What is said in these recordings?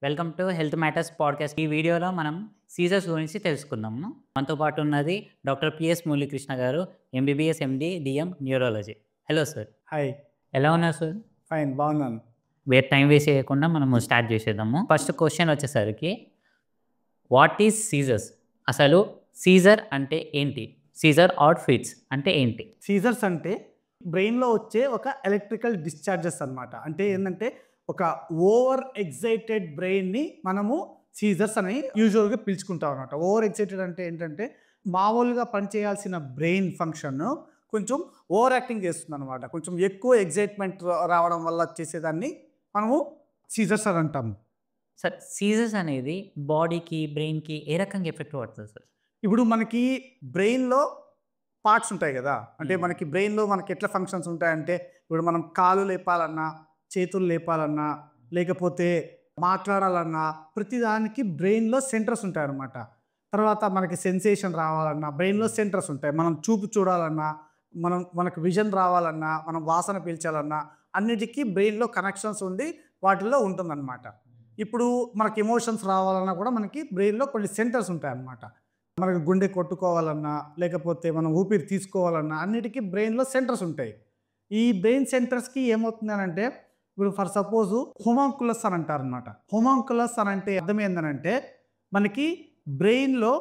Welcome to health matters podcast. ఈ వీడియోలో మనం సీజర్స్ గురించి తెలుసుకుందాము. మనతో పాటు ఉన్నది డాక్టర్ పిఎస్ మురళీకృష్ణ గారు, MBBS MD DM neurology. Hello sir. Hi. ఎలా ఉన్నారు సార్? ఫైన్, బాగున్నాను. టైం వేస్ట్ చేయకుండా మనము స్టార్ట్ చేసేద్దాము. ఫస్ట్ క్వశ్చన్ వచ్చేసరికి, వాట్ ఈజ్ సీజర్స్? అసలు సీజర్ అంటే ఏంటి? సీజర్ ఆర్ ఫిట్స్ అంటే ఏంటి? సీజర్స్ అంటే బ్రెయిన్లో వచ్చే ఒక ఎలక్ట్రికల్ డిశ్చార్జెస్ అన్నమాట. అంటే ఏంటంటే ఒక ఓవర్ ఎగ్జైటెడ్ బ్రెయిన్ని మనము సీజర్స్ అని యూజువల్గా పిలుచుకుంటాం అనమాట. ఓవర్ ఎగ్జైటెడ్ అంటే ఏంటంటే మామూలుగా పనిచేయాల్సిన బ్రెయిన్ ఫంక్షన్ కొంచెం ఓవర్ యాక్టింగ్ చేస్తుంది అనమాట. కొంచెం ఎక్కువ ఎగ్జైట్మెంట్ రావడం వల్ల చేసేదాన్ని మనము సీజర్స్ అని అంటాము. సార్, సీజర్స్ అనేది బాడీకి, బ్రెయిన్కి ఏ రకంగా ఎఫెక్ట్ పడుతుంది సార్? ఇప్పుడు మనకి బ్రెయిన్లో పార్ట్స్ ఉంటాయి కదా. అంటే మనకి బ్రెయిన్లో మనకి ఎట్లా ఫంక్షన్స్ ఉంటాయంటే, ఇప్పుడు మనం కాలు లేపాలన్నా, చేతులు లేపాలన్నా, లేకపోతే మాట్లాడాలన్నా, ప్రతిదానికి బ్రెయిన్లో సెంటర్స్ ఉంటాయి అన్నమాట. తర్వాత మనకి సెన్సేషన్ రావాలన్నా బ్రెయిన్లో సెంటర్స్ ఉంటాయి. మనం చూపు చూడాలన్నా, మనకు విజన్ రావాలన్నా, మనం వాసన పీల్చాలన్నా, అన్నిటికీ బ్రెయిన్లో కనెక్షన్స్ ఉండి వాటిల్లో ఉంటుందన్నమాట. ఇప్పుడు మనకి ఎమోషన్స్ రావాలన్నా కూడా మనకి బ్రెయిన్లో కొన్ని సెంటర్స్ ఉంటాయి అన్నమాట. మనకు గుండె కొట్టుకోవాలన్నా, లేకపోతే మనం ఊపిరి తీసుకోవాలన్నా అన్నిటికీ బ్రెయిన్లో సెంటర్స్ ఉంటాయి. ఈ బ్రెయిన్ సెంటర్స్కి ఏమవుతుంది అని అంటే, ఇప్పుడు ఫర్ సపోజ్ హోమాంకులస్ అని అంటారు అనమాట. హోమాంకులస్ అని అంటే అర్థం ఏంటంటే, మనకి బ్రెయిన్లో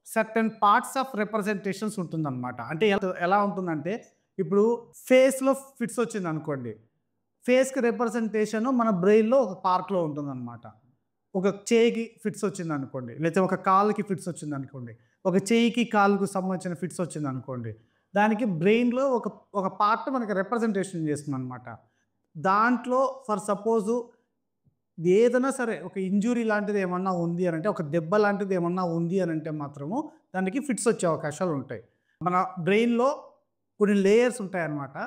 సర్టెన్ పార్ట్స్ ఆఫ్ రిప్రజెంటేషన్స్ ఉంటుందన్నమాట. అంటే ఎలా ఉంటుందంటే, ఇప్పుడు ఫేస్లో ఫిట్స్ వచ్చింది అనుకోండి, ఫేస్కి రిప్రజెంటేషన్ మన బ్రెయిన్లో ఒక పార్ట్లో ఉంటుందన్నమాట. ఒక చేయికి ఫిట్స్ వచ్చింది అనుకోండి, లేకపోతే ఒక కాలుకి ఫిట్స్ వచ్చింది అనుకోండి, ఒక చేయికి కాలుకు సంబంధించిన ఫిట్స్ వచ్చింది అనుకోండి, దానికి బ్రెయిన్లో ఒక పార్ట్ మనకి రిప్రజెంటేషన్ చేస్తుంది అనమాట. దాంట్లో ఫర్ సపోజు ఏదైనా సరే ఒక ఇంజురీ లాంటిది ఏమన్నా ఉంది అని అంటే, ఒక దెబ్బ లాంటిది ఏమన్నా ఉంది అని అంటే మాత్రము దానికి ఫిట్స్ వచ్చే అవకాశాలు ఉంటాయి. మన బ్రెయిన్లో కొన్ని లేయర్స్ ఉంటాయన్నమాట.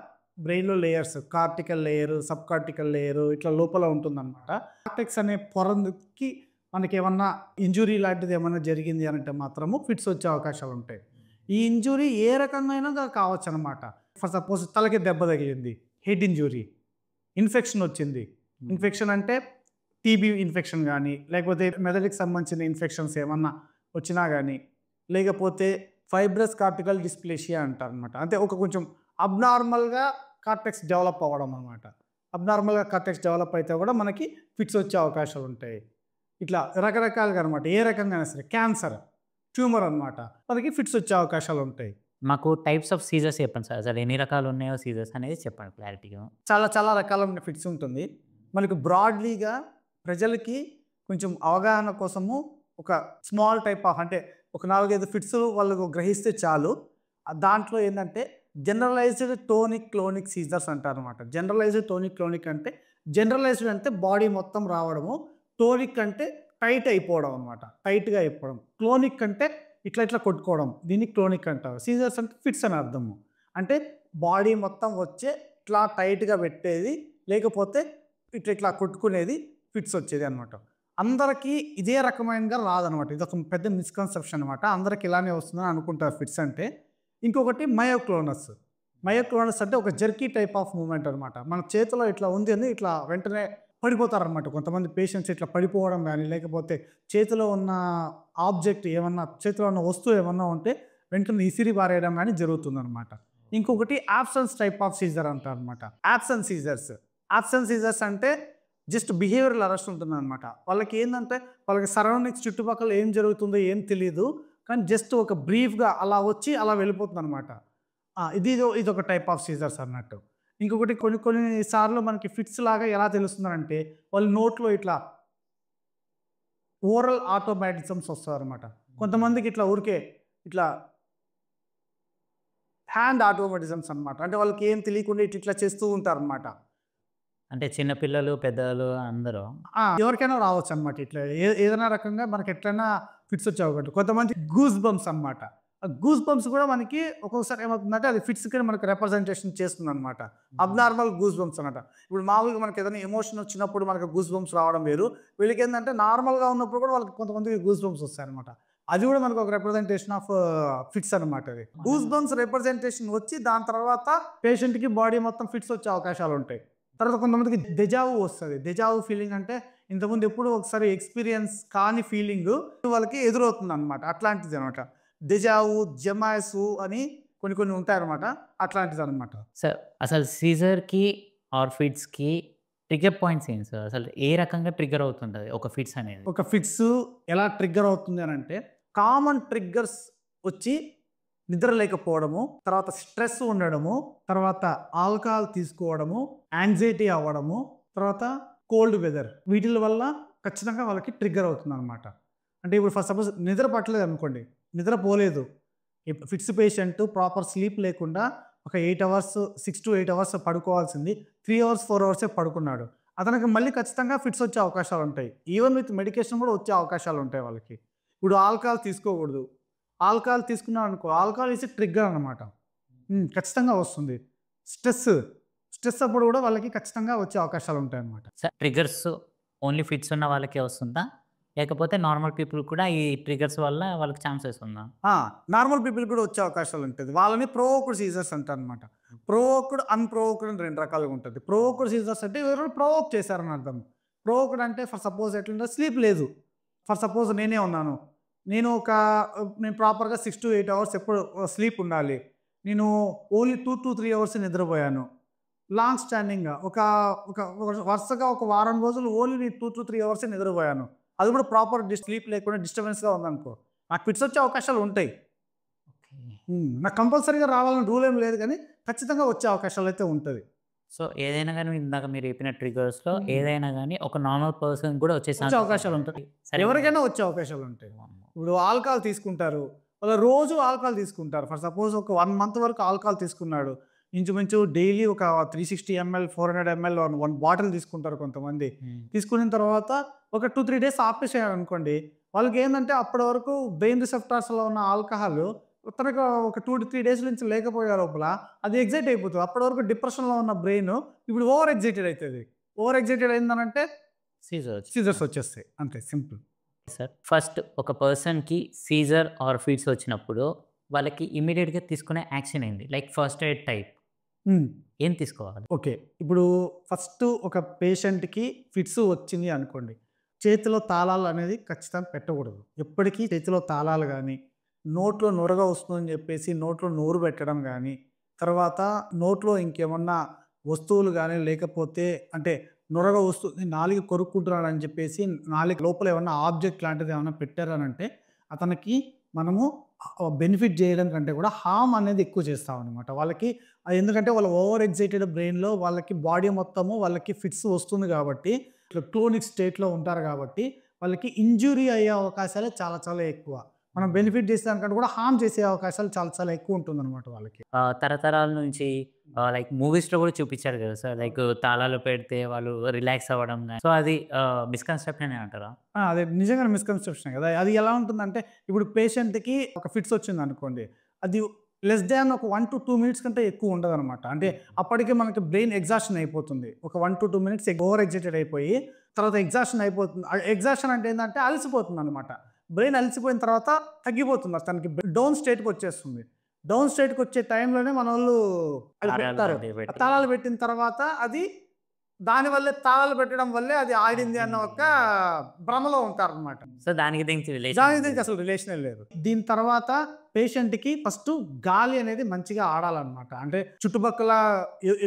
బ్రెయిన్లో layers, cortical layer, sub cortical layer, ఇట్లా లోపల ఉంటుందన్నమాట. కార్టెక్స్ అనే పొరకి మనకి ఏమన్నా ఇంజురీ లాంటిది ఏమన్నా జరిగింది అని అంటే మాత్రము ఫిట్స్ వచ్చే అవకాశాలు ఉంటాయి. ఈ ఇంజురీ ఏ రకంగా కావచ్చు అనమాట. ఫర్ సపోజ్ తలకి దెబ్బ తగిలింది, హెడ్ ఇంజురీ, ఇన్ఫెక్షన్ వచ్చింది. ఇన్ఫెక్షన్ అంటే టీబీ ఇన్ఫెక్షన్ కానీ, లేకపోతే మెదడుకి సంబంధించిన ఇన్ఫెక్షన్స్ ఏమన్నా వచ్చినా కానీ, లేకపోతే ఫైబ్రస్ కార్టికల్ డిస్ప్లేషియా అంటారు అనమాట. అంటే ఒక కొంచెం అబ్నార్మల్గా కార్టెక్స్ డెవలప్ అవ్వడం అనమాట. అబ్నార్మల్గా కార్టెక్స్ డెవలప్ అయితే కూడా మనకి ఫిట్స్ వచ్చే అవకాశాలు ఉంటాయి. ఇట్లా రకరకాలుగా అనమాట. ఏ రకంగా సరే, క్యాన్సర్, ట్యూమర్ అనమాట, మనకి ఫిట్స్ వచ్చే అవకాశాలు ఉంటాయి. మాకు టైప్స్ ఆఫ్ సీజర్స్ చెప్పండి సార్. అసలు ఎన్ని రకాలు ఉన్నాయో సీజర్స్ అనేది చెప్పండి క్లారిటీగా. చాలా చాలా రకాలైన ఫిట్స్ ఉంటుంది. మనకు బ్రాడ్లీగా ప్రజలకి కొంచెం అవగాహన కోసము ఒక స్మాల్ టైప్ ఆఫ్, అంటే ఒక 4-5 ఫిట్స్ వాళ్ళు గ్రహిస్తే చాలు. దాంట్లో ఏంటంటే జనరలైజ్డ్ టోనిక్ క్లోనిక్ సీజర్స్ అంటారు అనమాట. జనరలైజ్డ్ టోనిక్ క్లోనిక్ అంటే, జనరలైజ్డ్ అంటే బాడీ మొత్తం రావడము, టోనిక్ అంటే టైట్ అయిపోవడం అనమాట, టైట్గా అయిపోవడం. క్లోనిక్ అంటే ఇట్లా ఇట్లా కొట్టుకోవడం, దీన్ని క్లోనిక్ అంటారు. సీజర్స్ అంటే ఫిట్స్ అని అర్థము. అంటే బాడీ మొత్తం వచ్చే ఇట్లా టైట్గా పెట్టేది, లేకపోతే ఇట్లా ఇట్లా కొట్టుకునేది ఫిట్స్ వచ్చేది అనమాట. అందరికీ ఇదే రకమైనగా రాదనమాట. ఇది ఒక పెద్ద మిస్కన్సెప్షన్ అనమాట. అందరికి ఇలానే వస్తుందని అనుకుంటారు ఫిట్స్ అంటే. ఇంకొకటి మయోక్లోనస్. మయోక్లోనస్ అంటే ఒక జర్కీ టైప్ ఆఫ్ మూమెంట్ అనమాట. మన చేతిలో ఇట్లా ఉంది అని ఇట్లా వెంటనే పడిపోతారనమాట. కొంతమంది పేషెంట్స్ ఇట్లా పడిపోవడం కానీ, లేకపోతే చేతిలో ఉన్న ఆబ్జెక్ట్ ఏమన్నా, చేతిలో ఉన్న వస్తువు ఏమన్నా ఉంటే వెంటనే ఇసిరి పారేయడం కానీ జరుగుతుందనమాట. ఇంకొకటి యాబ్సెన్స్ టైప్ ఆఫ్ సీజర్ అంటారు అనమాట. యాబ్సెన్స్ సీజర్స్ అంటే జస్ట్ బిహేవియరల్ అరెస్ట్ ఉంటుందన్నమాట. వాళ్ళకి ఏంటంటే, వాళ్ళకి సరౌండింగ్స్ చుట్టుపక్కల ఏం జరుగుతుందో ఏం తెలియదు, కానీ జస్ట్ ఒక బ్రీఫ్గా అలా వచ్చి అలా వెళ్ళిపోతుంది అనమాట. ఇది ఒక టైప్ ఆఫ్ సీజర్స్ అన్నట్టు. ఇంకొకటి కొన్ని సార్లు మనకి ఫిట్స్ లాగా ఎలా తెలుస్తుందంటే, వాళ్ళ నోట్లో ఇట్లా ఓరల్ ఆటోమాటిజమ్స్ వస్తారనమాట. కొంతమందికి ఇట్లా ఊరికే ఇట్లా హ్యాండ్ ఆటోమాటిజమ్స్ అనమాట. అంటే వాళ్ళకి ఏం తెలియకుండా ఇట్లా చేస్తూ ఉంటారనమాట. అంటే చిన్నపిల్లలు, పెద్దలు అందరూ ఎవరికైనా రావచ్చు అనమాట. ఇట్లా ఏదైనా రకంగా మనకి ఎట్లయినా ఫిట్స్ వచ్చే అవకాశం. కొంతమంది గూస్ బంప్స్ అనమాట. ఆ గూస్ బంప్స్ కూడా మనకి ఒక్కొక్కసారి ఏమవుతుందంటే, అది ఫిట్స్కి మనకి రిప్రజెంటేషన్ చేస్తుంది అనమాట. అబ్నార్మల్ గూస్ బంప్స్ అనమాట. ఇప్పుడు మామూలుగా మనకి ఏదైనా ఎమోషన్ వచ్చినప్పుడు మనకి గూస్ బంప్స్ రావడం వేరు. వీళ్ళకి ఏంటంటే నార్మల్గా ఉన్నప్పుడు కూడా వాళ్ళకి కొంతమందికి గూస్ బంప్స్ వస్తాయి అనమాట. అది కూడా మనకు ఒక రిప్రజెంటేషన్ ఆఫ్ ఫిట్స్ అనమాట. అది గూస్ బంప్స్ రిప్రజెంటేషన్ వచ్చి దాని తర్వాత పేషెంట్కి బాడీ మొత్తం ఫిట్స్ వచ్చే అవకాశాలు ఉంటాయి. తర్వాత కొంతమందికి డెజావు వస్తుంది. డెజావు ఫీలింగ్ అంటే ఇంతకుముందు ఎప్పుడు ఒకసారి ఎక్స్పీరియన్స్ కాని ఫీలింగ్ వాళ్ళకి ఎదురవుతుంది అనమాట. అట్లాంటిది అనమాట. డెజావు, జమాసు అని కొన్ని కొన్ని ఉంటాయన్నమాట. అట్లాంటిది అనమాట. సార్ అసలు సీజర్‌కి ఆర్ ఫిట్స్‌కి ట్రిగ్గర్ పాయింట్స్ ఏంటి సార్? అసలు ఏ రకంగా ట్రిగ్గర్ అవుతుంటది ఒక ఫిట్స్ అనేది? ఒక ఫిట్స్ ఎలా ట్రిగ్గర్ అవుతుంది అని అంటే కామన్ ట్రిగ్గర్స్ వచ్చి నిద్ర లేకపోవడము, తర్వాత స్ట్రెస్ ఉండడము, తర్వాత ఆల్కహాల్ తీసుకోవడము, యాంగ్జైటీ అవ్వడము, తర్వాత కోల్డ్ వెదర్, వీటిల వల్ల ఖచ్చితంగా వాళ్ళకి ట్రిగ్గర్ అవుతుంది అనమాట. అంటే ఇప్పుడు ఫర్ సపోజ్ నిద్ర పట్టలేదు అనుకోండి, నిద్ర పోలేదు, ఫిట్స్ పేషెంట్ ప్రాపర్ స్లీప్ లేకుండా ఒక 8 అవర్స్ 6 to 8 అవర్స్ పడుకోవాల్సింది 3 అవర్స్ 4 అవర్సే పడుకున్నాడు, అతనికి మళ్ళీ ఖచ్చితంగా ఫిట్స్ వచ్చే అవకాశాలు ఉంటాయి. ఈవెన్ విత్ మెడికేషన్ కూడా వచ్చే అవకాశాలు ఉంటాయి వాళ్ళకి. ఇప్పుడు ఆల్కహాల్ తీసుకోకూడదు, ఆల్కహాల్ తీసుకున్నాం అనుకో, ఆల్కహాల్ ఇస్ ట్రిగ్గర్ అనమాట. ఖచ్చితంగా వస్తుంది. స్ట్రెస్ అప్పుడు కూడా వాళ్ళకి ఖచ్చితంగా వచ్చే అవకాశాలు ఉంటాయి అన్నమాట. సార్ ట్రిగ్గర్స్ ఓన్లీ ఫిట్స్ ఉన్న వాళ్ళకే వస్తుందా? లేకపోతే నార్మల్ పీపుల్ కూడా ఈ ట్రిగ్గర్స్ వల్ల వాళ్ళకి ఛాన్సెస్ ఉందా? నార్మల్ పీపుల్ కూడా వచ్చే అవకాశాలు ఉంటుంది. వాళ్ళని ప్రొవోక్డ్ సీజర్స్ అంటారు అనమాట. ప్రొవోక్డ్, అన్ప్రొవోక్డ్ అని 2 రకాలుగా ఉంటుంది. ప్రొవోక్డ్ సీజర్స్ అంటే ఎవరు ప్రొవోక్ చేశారని అర్థం. ప్రొవోక్డ్ అంటే ఫర్ సపోజ్ ఎట్లుంటే స్లీప్ లేదు. ఫర్ సపోజ్ నేనే ఉన్నాను, నేను ప్రాపర్గా 6 to 8 అవర్స్ ఎప్పుడు స్లీప్ ఉండాలి, నేను ఓన్లీ 2 to 3 అవర్స్ నిద్రపోయాను. లాంగ్ స్టాండింగ్గా ఒక ఒక వరుసగా ఒక వారం రోజులు ఓన్లీ 2 to 3 అవర్సే నిద్రపోయాను, అది కూడా ప్రాపర్ స్లీప్ లేకుండా డిస్టర్బెన్స్గా ఉందనుకో, నాకు ఫిట్స్ వచ్చే అవకాశాలు ఉంటాయి. నాకు కంపల్సరీగా రావాలని రూల్ ఏం లేదు, కానీ ఖచ్చితంగా వచ్చే అవకాశాలు అయితే ఉంటుంది. సో ఏదైనా గానీ ఇందాక మీరు చెప్పిన ట్రిగ్గర్స్‌లో ఏదైనా గానీ ఒక నార్మల్ పర్సన్ కూడా వచ్చే అవకాశాలు ఉంటాయి. ఎవరికైనా వచ్చే అవకాశాలు ఉంటాయి. ఇప్పుడు ఆల్కహాల్ తీసుకుంటారు, వాళ్ళు రోజు ఆల్కహాల్ తీసుకుంటారు. ఫర్ సపోజ్ ఒక 1 month వరకు ఆల్కహాల్ తీసుకున్నాడు, ఇంచుమించు డైలీ ఒక 360 ml 400 ml 1 బాటిల్ తీసుకుంటారు కొంతమంది. తీసుకున్న తర్వాత ఒక 2-3 days ఆపేసారు అనుకోండి, వాళ్ళకి ఏంటంటే అప్పటి వరకు బ్రెయిన్ రిసెప్టార్స్లో ఉన్న ఆల్కహాల్ తనకు ఒక 2 to 3 days నుంచి లేకపోయే లోపల అది ఎగ్జైట్ అయిపోతుంది. అప్పటి వరకు డిప్రెషన్లో ఉన్న బ్రెయిన్ ఇప్పుడు ఓవర్ ఎగ్జైటెడ్ అవుతుంది. ఓవర్ ఎగ్జైటెడ్ అయిందనంటే సీజర్స్ వచ్చేస్తాయి, అంతే సింపుల్. సార్ ఫస్ట్ ఒక పర్సన్‌కి సీజర్ ఆర్ ఫిట్స్ వచ్చినప్పుడు వాళ్ళకి ఇమ్మీడియేట్‌గా తీసుకునే యాక్షన్ ఏంటి? లైక్ ఫస్ట్ ఎయిడ్ టైప్ ఏం తీసుకోవాలి? ఓకే, ఇప్పుడు ఫస్ట్ ఒక పేషెంట్కి ఫిట్స్ వచ్చింది అనుకోండి, చేతిలో తాళాలు అనేది ఖచ్చితంగా పెట్టకూడదు. ఎప్పటికీ చేతిలో తాళాలు కానీ, నోట్లో నొరగ వస్తుందని చెప్పేసి నోట్లో నోరు పెట్టడం కానీ, తర్వాత నోట్లో ఇంకేమన్నా వస్తువులు కానీ, లేకపోతే అంటే నొరగ వస్తుంది నాలుక కొరుక్కుంటున్నాడని చెప్పేసి నాలుక లోపల ఏమన్నా ఆబ్జెక్ట్ లాంటిది ఏమన్నా పెట్టారనంటే అతనికి మనము బెనిఫిట్ చేయడం కంటే కూడా హార్మ్ అనేది ఎక్కువ చేస్తాం అనమాట వాళ్ళకి. ఎందుకంటే వాళ్ళ ఓవర్ ఎగ్జైటెడ్ బ్రెయిన్లో వాళ్ళకి బాడీ మొత్తము వాళ్ళకి ఫిట్స్ వస్తుంది కాబట్టి, ఇట్లా క్లోనిక్ స్టేట్లో ఉంటారు కాబట్టి వాళ్ళకి ఇంజురీ అయ్యే అవకాశాలే చాలా చాలా ఎక్కువ. మనం బెనిఫిట్ చేసేదానికంటే కూడా హార్మ్ చేసే అవకాశాలు చాలా చాలా ఎక్కువ ఉంటుంది అనమాట వాళ్ళకి. తరతరాల నుంచి లైక్ మూవీస్‌లో కూడా చూపించారు కదా సార్, లైక్ తాళాలు పెడితే వాళ్ళు రిలాక్స్ అవ్వడం గాని, సో అది మిస్‌కన్సెప్షనే అంటారా? అదే నిజంగానే మిస్‌కన్సెప్షన్ కదా. అది ఎలా ఉంటుందంటే ఇప్పుడు పేషెంట్‌కి ఒక ఫిట్స్ వచ్చింది అనుకోండి, అది లెస్ దాన్ ఒక 1 to 2 minutes కంటే ఎక్కువ ఉండదనమాట. అంటే అప్పటికే మనకి బ్రెయిన్ ఎగ్జాషన్ అయిపోతుంది. ఒక 1 to 2 minutes ఓవర్ ఎగ్జైటెడ్ అయిపోయి తర్వాత ఎగ్జాషన్ అయిపోతుంది. ఎగ్జాషన్ అంటే ఏంటంటే అలసిపోతుంది అనమాట. బ్రెయిన్ అలసిపోయిన తర్వాత తగ్గిపోతుంది, తనకి డౌన్ స్టేట్కి వచ్చేస్తుంది. డౌన్ స్టేట్కి వచ్చే టైంలోనే మన వాళ్ళు తాళాలు పెట్టిన తర్వాత అది దానివల్లే తాళాలు పెట్టడం వల్లే అది ఆడింది అన్న ఒక భ్రమలో ఉంటారనమాట. సో దానికి దీనికి అసలు రిలేషనే లేదు. దీని తర్వాత పేషెంట్కి ఫస్ట్ గాలి అనేది మంచిగా ఆడాలన్నమాట. అంటే చుట్టుపక్కల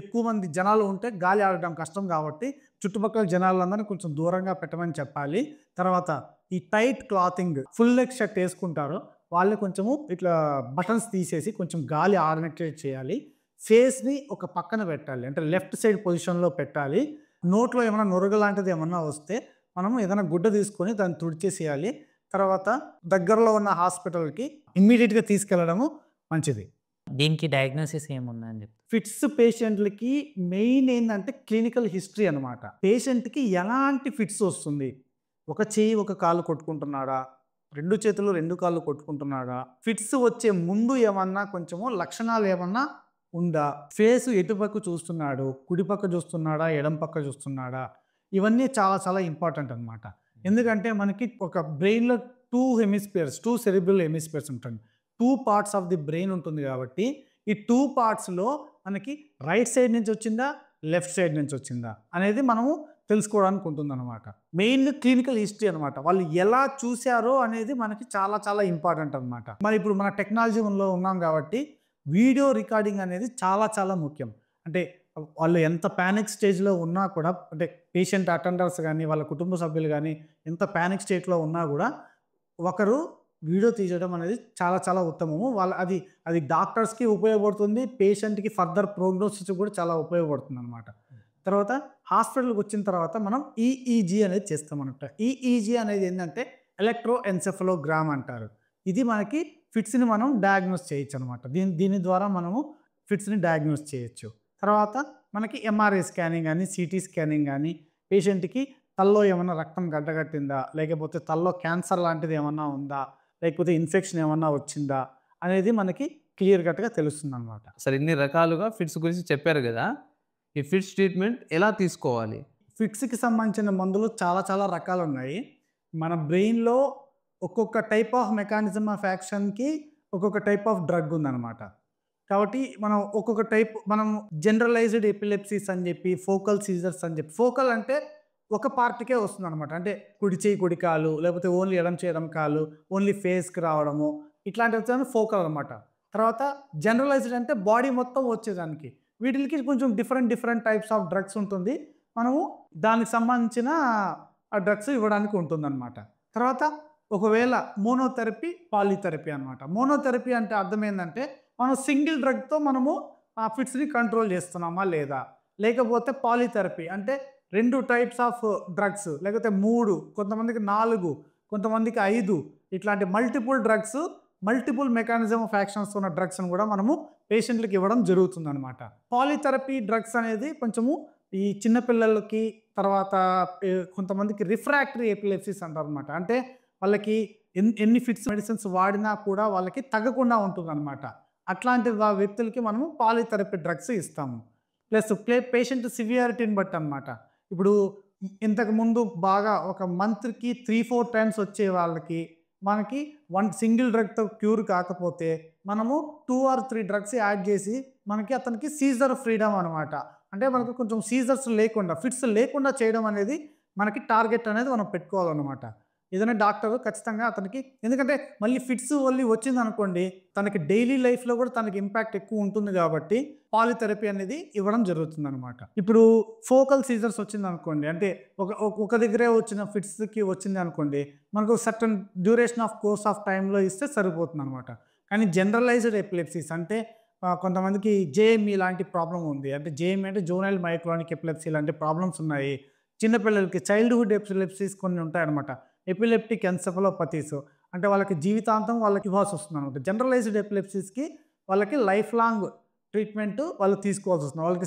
ఎక్కువ మంది జనాలు ఉంటే గాలి ఆడడం కష్టం కాబట్టి చుట్టుపక్కల జనాలందరినీ కొంచెం దూరంగా పెట్టమని చెప్పాలి. తర్వాత ఈ tight clothing full leg shirt వేసుకుంటారు వాళ్ళు కొంచెము ఇట్లా బటన్స్ తీసేసి కొంచెం గాలి ఆడనట్టు చేయాలి. ఫేస్ని ఒక పక్కన పెట్టాలి, అంటే లెఫ్ట్ సైడ్ పొజిషన్లో పెట్టాలి. నోట్లో ఏమైనా నొరగ లాంటిది ఏమన్నా వస్తే మనము ఏదైనా గుడ్డ తీసుకొని దాన్ని తుడిచేసేయాలి. తర్వాత దగ్గరలో ఉన్న హాస్పిటల్కి ఇమ్మీడియట్గా తీసుకెళ్ళడము మంచిది. దీనికి డయాగ్నోసిస్ ఏముందని చెప్పి ఫిట్స్ పేషెంట్లకి మెయిన్ ఏంటంటే క్లినికల్ హిస్టరీ అనమాట. పేషెంట్కి ఎలాంటి ఫిట్స్ వస్తుంది, ఒక చెయ్యి ఒక కాలు కొట్టుకుంటున్నాడా, 2 చేతులు 2 కాళ్ళు కొట్టుకుంటున్నాడా, ఫిట్స్ వచ్చే ముందు ఏమన్నా కొంచెము లక్షణాలు ఏమన్నా ఉందా, ఫేస్ ఎటుపక్క చూస్తున్నాడు, కుడిపక్క చూస్తున్నాడా ఎడం పక్క చూస్తున్నాడా, ఇవన్నీ చాలా చాలా ఇంపార్టెంట్ అనమాట. ఎందుకంటే మనకి ఒక బ్రెయిన్లో 2 సెరిబ్రల్ హెమిస్ఫియర్స్ ఉంటుంది, 2 parts ఆఫ్ ది బ్రెయిన్ ఉంటుంది కాబట్టి ఈ 2 partsలో మనకి రైట్ సైడ్ నుంచి వచ్చిందా లెఫ్ట్ సైడ్ నుంచి వచ్చిందా అనేది మనము తెలుసుకోవడానికి ఉంటుందన్నమాట. మెయిన్‌గా క్లినికల్ హిస్టరీ అనమాట. వాళ్ళు ఎలా చూసారో అనేది మనకి చాలా చాలా ఇంపార్టెంట్ అనమాట. మరి ఇప్పుడు మన టెక్నాలజీలో ఉన్నాం కాబట్టి వీడియో రికార్డింగ్ అనేది చాలా చాలా ముఖ్యం. అంటే వాళ్ళు ఎంత పానిక్ స్టేజ్‌లో ఉన్నా కూడా అంటే పేషెంట్ అటెండర్స్ గానీ, వాళ్ళ కుటుంబ సభ్యులు గానీ ఎంత పానిక్ స్టేట్‌లో ఉన్నా గూడా ఒకరు వీడియో తీయడం అనేది చాలా చాలా ఉత్తమము. అది డాక్టర్స్‌కి ఉపయోగపడుతుంది. పేషెంట్‌కి ఫర్దర్ ప్రోగ్నోసిస్ కూడా చాలా ఉపయోగపడుతుందనమాట. తర్వాత హాస్పిటల్‌కి వచ్చిన తర్వాత మనం ఈఈజీ అనేది చేస్తామనమాట. ఈఈజీ అనేది ఏందంటే ఎలక్ట్రోఎన్సెఫలోగ్రామ్ అంటారు. ఇది మనకి ఫిట్స్‌ని మనం డయాగ్నోస్ చేయొచ్చనమాట. దీని ద్వారా మనము ఫిట్స్‌ని డయాగ్నోస్ చేయొచ్చు. తర్వాత మనకి ఎంఆర్ఐ స్కానింగ్ గాని, సీటీ స్కానింగ్ గాని, పేషెంట్‌కి తలలో ఏమన్నా రక్తం గడ్డగట్టిందా? లేకపోతే తలలో క్యాన్సర్ లాంటిది ఏమన్నా ఉందా? లేకపోతే ఇన్ఫెక్షన్ ఏమన్నా వచ్చిందా? అనేది మనకి క్లియర్ కట్‌గా తెలుస్తుందనమాట. అసలు ఇన్ని రకాలుగా ఫిట్స్ గురించి చెప్పారు గదా! ఈ ఫిట్స్ ట్రీట్మెంట్ ఎలా తీసుకోవాలి? ఫిట్స్‌కి సంబంధించిన మందులు చాలా చాలా రకాలున్నాయి. మన బ్రెయిన్‌లో ఒక్కొక్క టైప్ ఆఫ్ మెకానిజం ఆఫ్ యాక్షన్‌కి ఒక్కొక్క టైప్ ఆఫ్ డ్రగ్ ఉందనమాట. కాబట్టి మనం జనరలైజ్డ్ ఎపిలెప్సీస్ అని చెప్పి, ఫోకల్ సీజర్స్ అని చెప్పి ఫోకల్ అంటే ఒక పార్ట్‌కే వస్తుందనమాట. అంటే కుడి చెయ్యి, కుడి కాలు లేకపోతే ఓన్లీ ఎడమ చెయ్యి, ఎడమ కాలు, ఓన్లీ ఫేస్‌కి రావడము ఇట్లాంటివి ఫోకల్ అనమాట. తర్వాత జనరలైజ్డ్ అంటే బాడీ మొత్తం వచ్చేదానికి. వీటిలికి కొంచెం డిఫరెంట్ టైప్స్ ఆఫ్ డ్రగ్స్ ఉంటుంది. మనము దానికి సంబంధించిన ఆ డ్రగ్స్ ఇవ్వడానికి ఉంటుందన్నమాట. తర్వాత ఒకవేళ మోనోథెరపీ, పాలీథెరపీ అనమాట. మోనోథెరపీ అంటే అర్థం ఏందంటే మనం సింగిల్ డ్రగ్‌తో మనము ఆ ఫిట్స్‌ని కంట్రోల్ చేస్తున్నామా లేదా? లేకపోతే పాలీథెరపీ అంటే 2 టైప్స్ ఆఫ్ డ్రగ్స్ లేకపోతే 3 కొంతమందికి 4 కొంతమందికి 5 ఇట్లాంటి మల్టిపుల్ మెకానిజం ఆఫ్ యాక్షన్స్ ఉన్న డ్రగ్స్‌ని కూడా మనము పేషెంట్‌లకి ఇవ్వడం జరుగుతుందనమాట. పాలీథెరపీ డ్రగ్స్ అనేది కొంచెము ఈ చిన్న పిల్లలకి తర్వాత కొంతమందికి రిఫ్రాక్టరీ ఎపిలెప్సీస్ అంటారనమాట. అంటే వాళ్ళకి ఎన్ని ఫిట్స్ మెడిసిన్స్ వాడినా కూడా వాళ్ళకి తగ్గకుండా ఉంటుందనమాట. అట్లాంటి వ్యక్తులకి మనము పాలీథెరపీ డ్రగ్స్ ఇస్తాము. ప్లస్ పేషెంట్ సివియారిటీని బట్టి అనమాట. ఇప్పుడు ఇంతకుముందు బాగా ఒక మంత్‌కి 3-4 టైమ్స్ వచ్చే వాళ్ళకి మనకి సింగిల్ డ్రగ్‌తో క్యూర్ కాకపోతే మనము 2 ఆర్ 3 డ్రగ్స్ యాడ్ చేసి మనకి అతనికి సీజర్ ఫ్రీడమ్ అనమాట. అంటే మనకు కొంచెం సీజర్స్ లేకుండా, ఫిట్స్ లేకుండా చేయడం అనేది మనకి టార్గెట్ అనేది మనం పెట్టుకోవాలనమాట. ఏదైనా డాక్టర్ ఖచ్చితంగా అతనికి ఎందుకంటే మళ్ళీ ఫిట్స్ మళ్ళీ వచ్చిందనుకోండి తనకి డైలీ లైఫ్‌లో కూడా తనకి ఇంపాక్ట్ ఎక్కువ ఉంటుంది కాబట్టి పాలీథెరపీ అనేది ఇవ్వడం జరుగుతుందనమాట. ఇప్పుడు ఫోకల్ సీజర్స్ వచ్చిందనుకోండి అంటే ఒక దగ్గరే వచ్చిన ఫిట్స్‌కి వచ్చిందనుకోండి మనకు certain duration of course of టైమ్‌లో ఇస్తే సరిపోతుందనమాట. కానీ జనరలైజ్డ్ ఎపిలెప్సీస్ అంటే కొంతమందికి జేఎంఈ లాంటి ప్రాబ్లమ్ ఉంది. అంటే జేఎంఈ అంటే జువెనైల్ మైక్రోనిక్ ఎపిలెప్సీ లాంటి ప్రాబ్లమ్స్ ఉన్నాయి. చిన్నపిల్లలకి చైల్డ్‌హుడ్ ఎపిలెప్సీస్ కొన్ని ఉంటాయన్నమాట. ఎపిలెప్టిక్ ఎన్సెఫలోపతీస్ అంటే వాళ్ళకి జీవితాంతం వాళ్ళకి ఇవ్వాల్సి వస్తుందనమాట. జనరలైజ్డ్ ఎపిలెప్సీస్‌కి వాళ్ళకి లైఫ్ లాంగ్ ట్రీట్మెంట్ వాళ్ళు తీసుకోవాల్సి వస్తుంది. వాళ్ళకి